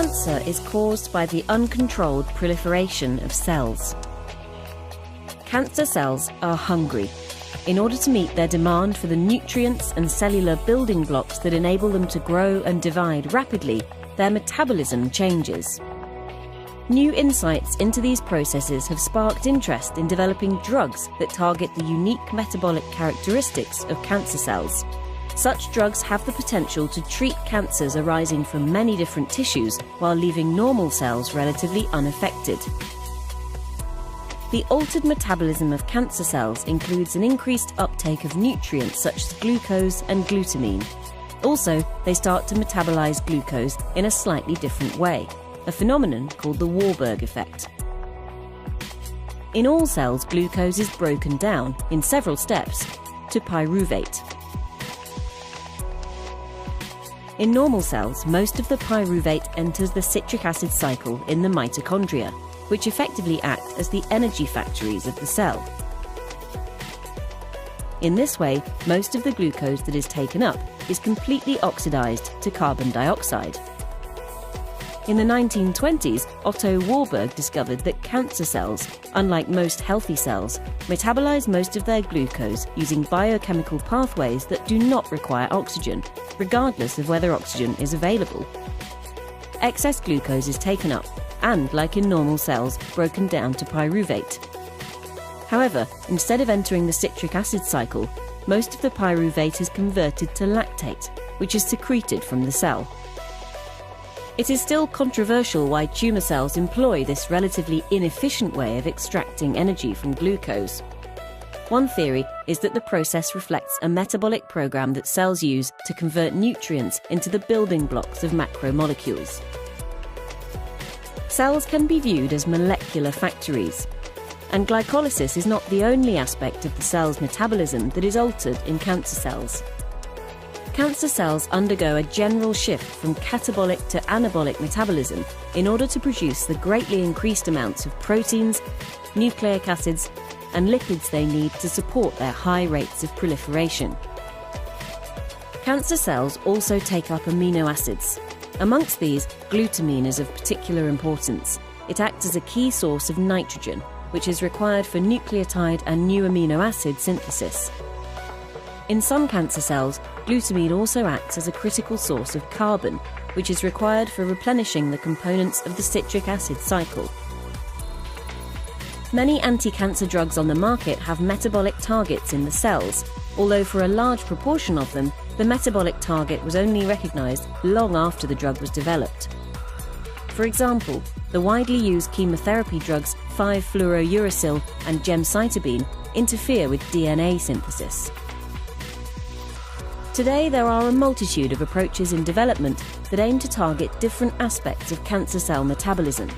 Cancer is caused by the uncontrolled proliferation of cells. Cancer cells are hungry. In order to meet their demand for the nutrients and cellular building blocks that enable them to grow and divide rapidly, their metabolism changes. New insights into these processes have sparked interest in developing drugs that target the unique metabolic characteristics of cancer cells. Such drugs have the potential to treat cancers arising from many different tissues while leaving normal cells relatively unaffected. The altered metabolism of cancer cells includes an increased uptake of nutrients such as glucose and glutamine. Also, they start to metabolize glucose in a slightly different way, a phenomenon called the Warburg effect. In all cells, glucose is broken down, in several steps, to pyruvate. In normal cells, most of the pyruvate enters the citric acid cycle in the mitochondria, which effectively act as the energy factories of the cell. In this way, most of the glucose that is taken up is completely oxidized to carbon dioxide. In the 1920s, Otto Warburg discovered that cancer cells, unlike most healthy cells, metabolize most of their glucose using biochemical pathways that do not require oxygen, regardless of whether oxygen is available. Excess glucose is taken up and, like in normal cells, broken down to pyruvate. However, instead of entering the citric acid cycle, most of the pyruvate is converted to lactate, which is secreted from the cell. It is still controversial why tumour cells employ this relatively inefficient way of extracting energy from glucose. One theory is that the process reflects a metabolic program that cells use to convert nutrients into the building blocks of macromolecules. Cells can be viewed as molecular factories, and glycolysis is not the only aspect of the cell's metabolism that is altered in cancer cells. Cancer cells undergo a general shift from catabolic to anabolic metabolism in order to produce the greatly increased amounts of proteins, nucleic acids, and lipids they need to support their high rates of proliferation. Cancer cells also take up amino acids. Amongst these, glutamine is of particular importance. It acts as a key source of nitrogen, which is required for nucleotide and new amino acid synthesis. In some cancer cells, glutamine also acts as a critical source of carbon, which is required for replenishing the components of the citric acid cycle. Many anti-cancer drugs on the market have metabolic targets in the cells, although for a large proportion of them, the metabolic target was only recognized long after the drug was developed. For example, the widely used chemotherapy drugs 5-fluorouracil and gemcitabine interfere with DNA synthesis. Today, there are a multitude of approaches in development that aim to target different aspects of cancer cell metabolism.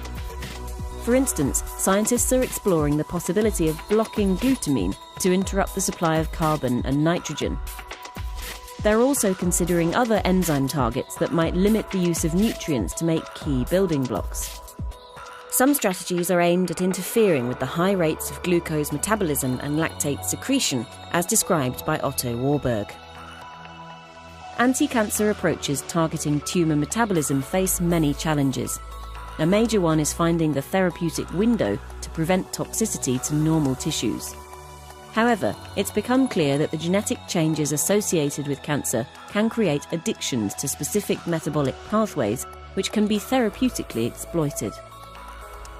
For instance, scientists are exploring the possibility of blocking glutamine to interrupt the supply of carbon and nitrogen. They're also considering other enzyme targets that might limit the use of nutrients to make key building blocks. Some strategies are aimed at interfering with the high rates of glucose metabolism and lactate secretion, as described by Otto Warburg. Anti-cancer approaches targeting tumour metabolism face many challenges. A major one is finding the therapeutic window to prevent toxicity to normal tissues. However, it's become clear that the genetic changes associated with cancer can create addictions to specific metabolic pathways which can be therapeutically exploited.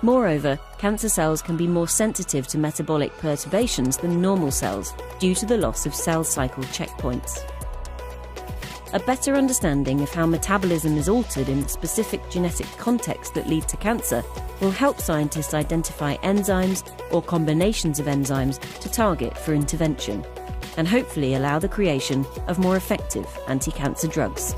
Moreover, cancer cells can be more sensitive to metabolic perturbations than normal cells due to the loss of cell cycle checkpoints. A better understanding of how metabolism is altered in the specific genetic context that lead to cancer will help scientists identify enzymes or combinations of enzymes to target for intervention, and hopefully allow the creation of more effective anti-cancer drugs.